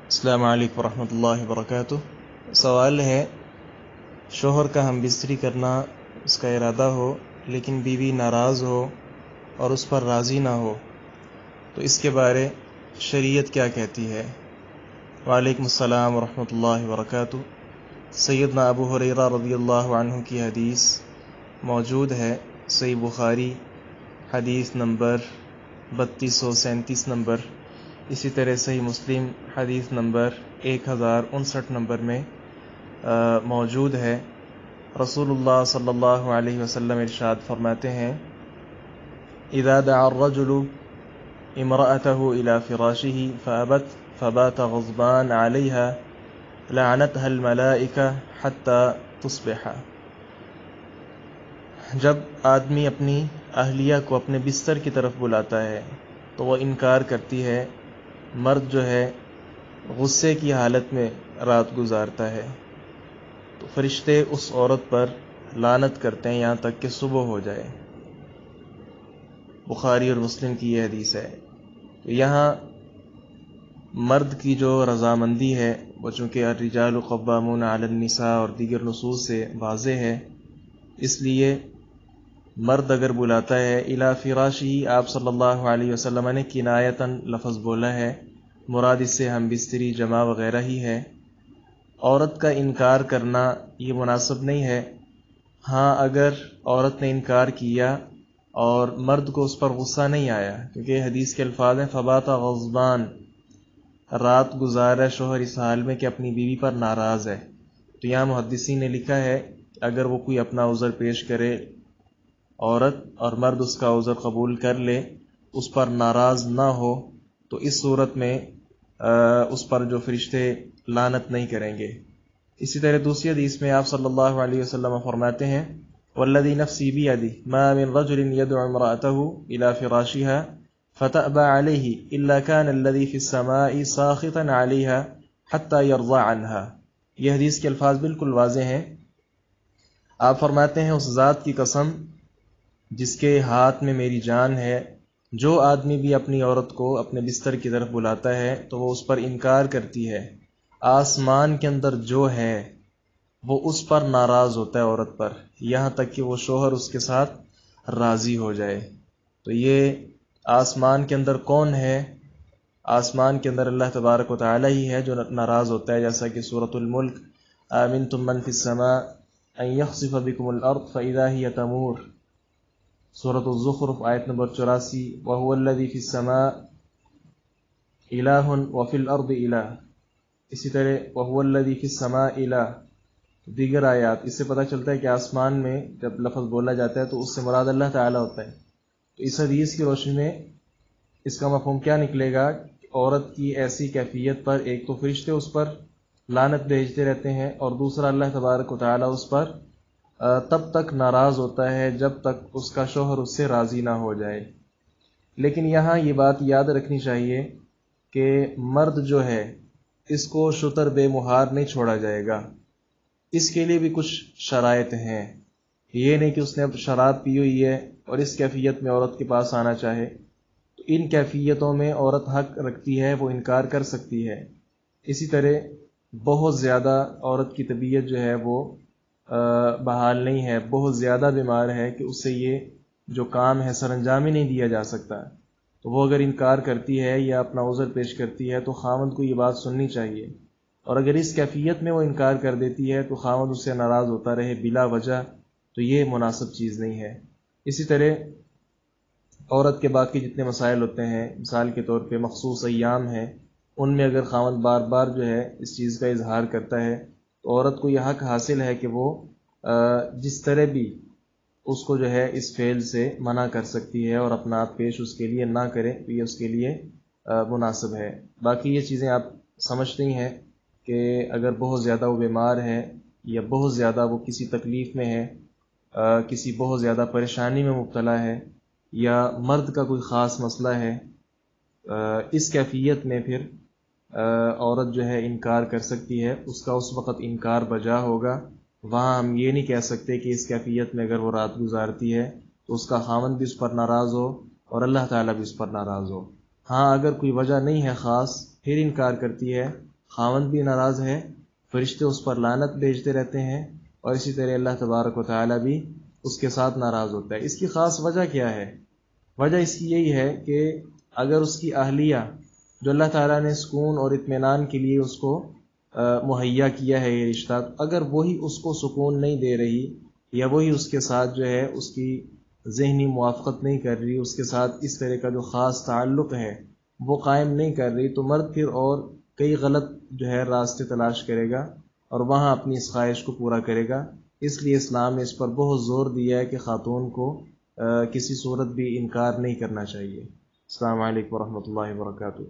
السلام علیکم ورحمۃ اللہ وبرکاتہ۔ سوال ہے، شوہر کا ہم بستری کرنا اس کا ارادہ ہو لیکن بیوی ناراض ہو اور اس پر راضی نہ ہو تو اس کے بارے شریعت کیا کہتی ہے؟ وعلیکم السلام ورحمۃ اللہ وبرکاتہ۔ سیدنا ابو ہریرہ رضی اللہ عنہ کی حدیث موجود ہے، صحیح بخاری حدیث نمبر 3237 نمبر، اسی طرح صحیح مسلم حدیث نمبر 1059 نمبر میں موجود ہے۔ رسول اللہ صلی اللہ علیہ وسلم ارشاد فرماتے ہیں، اذا دعا الرجل امرأته الى فراشه فابت فبات غضبان عليها لعنتها الملائكة حتى تصبح۔ جب آدمی اپنی اہلیہ کو اپنے بستر کی طرف بلاتا ہے تو وہ انکار کرتی ہے، مرد جو ہے غصے کی حالت میں رات گزارتا ہے تو فرشتے اس عورت پر لعنت کرتے ہیں یہاں تک کہ صبح ہو جائے۔ بخاری اور مسلم کی یہ حدیث ہے۔ تو یہاں مرد کی جو رضامندی ہے وہ چونکہ الرجال قوامون علی النساء اور دیگر نصوص سے واضح ہے، اس لیے مرد اگر بلاتا ہے الی فراشی، آپ صلی اللہ علیہ وسلم نے کنایتاً لفظ بولا ہے، مراد اس سے ہم بستری جمع وغیرہ ہی ہے۔ عورت کا انکار کرنا یہ مناسب نہیں ہے۔ ہاں اگر عورت نے انکار کیا اور مرد کو اس پر غصہ نہیں آیا، کیونکہ حدیث کے الفاظ ہیں فبات غضبان، رات گزارا ہے شوہر اس حال میں کہ اپنی بیوی پر ناراض ہے، تو یہاں محدثین نے لکھا ہے کہ اگر وہ کوئی اپنا عذر پیش کرے عورت اور مرد اس کا عذر قبول کر لے، اس پر ناراض نہ ہو، تو اس صورت میں اس پر جو فرشتے لعنت نہیں کریں گے۔ اسی طرح دوسری حدیث میں آپ صلی اللہ علیہ وسلم فرماتے ہیں، والذی نفسی بیدہ ما من رجل یدعو امرأته الى فراشها فتأبى علیہ الا كان الذی فی السماء ساخطا علیہا حتی یرضى عنها۔ یہ حدیث کے الفاظ بالکل واضح ہیں۔ آپ فرماتے ہیں، اس ذات کی قسم جس کے ہاتھ میں میری جان ہے، جو آدمی بھی اپنی عورت کو اپنے بستر کی طرف بلاتا ہے تو وہ اس پر انکار کرتی ہے، آسمان کے اندر جو ہے وہ اس پر ناراض ہوتا ہے عورت پر، یہاں تک کہ وہ شوہر اس کے ساتھ راضی ہو جائے۔ تو یہ آسمان کے اندر کون ہے؟ آسمان کے اندر اللہ تبارک و تعالی ہی ہے جو ناراض ہوتا ہے، جیسا کہ سورۃ الملک آمنتم من فی السماء ان یخسف بکم الارض فاذا ہی تمور، سورۃ الزخرف آیت نمبر 84، وَهُوَ الَّذِي فِي السَّمَاءِ إِلَٰهٌ وَفِي الْأَرْضِ إِلَٰهٌ، اسی طرح وَهُوَ الَّذِي فِي السَّمَاءِ إِلَٰهٌ، دیگر آیات اس سے پتہ چلتا ہے کہ آسمان میں جب لفظ بولا جاتا ہے تو اس سے مراد اللہ تعالیٰ ہوتا ہے۔ تو اس حدیث کی روشنی میں اس کا مفہوم کیا نکلے گا کہ عورت کی ایسی کیفیت پر ایک تو فرشتے اس پر لعنت بھیجتے رہتے ہیں، اور دوسرا اللہ تبارک و تعالیٰ اس پر تب تک ناراض ہوتا ہے جب تک اس کا شوہر اس سے راضی نہ ہو جائے۔ لیکن یہاں یہ بات یاد رکھنی چاہیے کہ مرد جو ہے اس کو شتر بے مہار نہیں چھوڑا جائے گا، اس کے لیے بھی کچھ شرائط ہیں۔ یہ نہیں کہ اس نے اب شراب پی ہوئی ہے اور اس کیفیت میں عورت کے پاس آنا چاہے، تو ان کیفیتوں میں عورت حق رکھتی ہے، وہ انکار کر سکتی ہے۔ اسی طرح بہت زیادہ عورت کی طبیعت جو ہے وہ بحال نہیں ہے، بہت زیادہ بیمار ہے کہ اس سے یہ جو کام ہے سر انجام ہی نہیں دیا جا سکتا، تو وہ اگر انکار کرتی ہے یا اپنا عذر پیش کرتی ہے تو خاوند کو یہ بات سننی چاہیے، اور اگر اس کیفیت میں وہ انکار کر دیتی ہے تو خاوند اس سے ناراض ہوتا رہے بلا وجہ، تو یہ مناسب چیز نہیں ہے۔ اسی طرح عورت کے باقی جتنے مسائل ہوتے ہیں، مثال کے طور پہ مخصوص ایام ہیں، ان میں اگر خاوند بار بار جو ہے اس چیز کا اظہار کرتا ہے تو عورت کو یہ حق حاصل ہے کہ وہ جس طرح بھی اس کو جو ہے اس فعل سے منع کر سکتی ہے اور اپنا آپ پیش اس کے لیے نہ کرے، تو یہ اس کے لیے مناسب ہے۔ باقی یہ چیزیں آپ سمجھتے ہی ہیں کہ اگر بہت زیادہ وہ بیمار ہے یا بہت زیادہ وہ کسی تکلیف میں ہے، کسی بہت زیادہ پریشانی میں مبتلا ہے، یا مرد کا کوئی خاص مسئلہ ہے، اس کیفیت میں پھر عورت جو ہے انکار کر سکتی ہے، اس کا اس وقت انکار بجا ہوگا۔ وہاں ہم یہ نہیں کہہ سکتے کہ اس کیفیت میں اگر وہ رات گزارتی ہے تو اس کا خاوند بھی اس پر ناراض ہو اور اللہ تعالیٰ بھی اس پر ناراض ہو۔ ہاں اگر کوئی وجہ نہیں ہے خاص، پھر انکار کرتی ہے خاوند بھی ناراض ہے، فرشتے اس پر لعنت بھیجتے رہتے ہیں، اور اسی طرح اللہ تبارک و تعالیٰ بھی اس کے ساتھ ناراض ہوتا ہے۔ اس کی خاص وجہ کیا ہے؟ وجہ اس کی یہی ہے کہ اگر اس کی اہلیہ جو اللہ تعالیٰ نے سکون اور اطمینان کے لیے اس کو مہیا کیا ہے یہ رشتہ، اگر وہی اس کو سکون نہیں دے رہی، یا وہی اس کے ساتھ جو ہے اس کی ذہنی موافقت نہیں کر رہی، اس کے ساتھ اس طرح کا جو خاص تعلق ہے وہ قائم نہیں کر رہی، تو مرد پھر اور کئی غلط جو ہے راستے تلاش کرے گا اور وہاں اپنی اس خواہش کو پورا کرے گا۔ اس لیے اسلام نے اس پر بہت زور دیا ہے کہ خاتون کو کسی صورت بھی انکار نہیں کرنا چاہیے۔ السلام علیکم ورحمۃ اللہ وبرکاتہ۔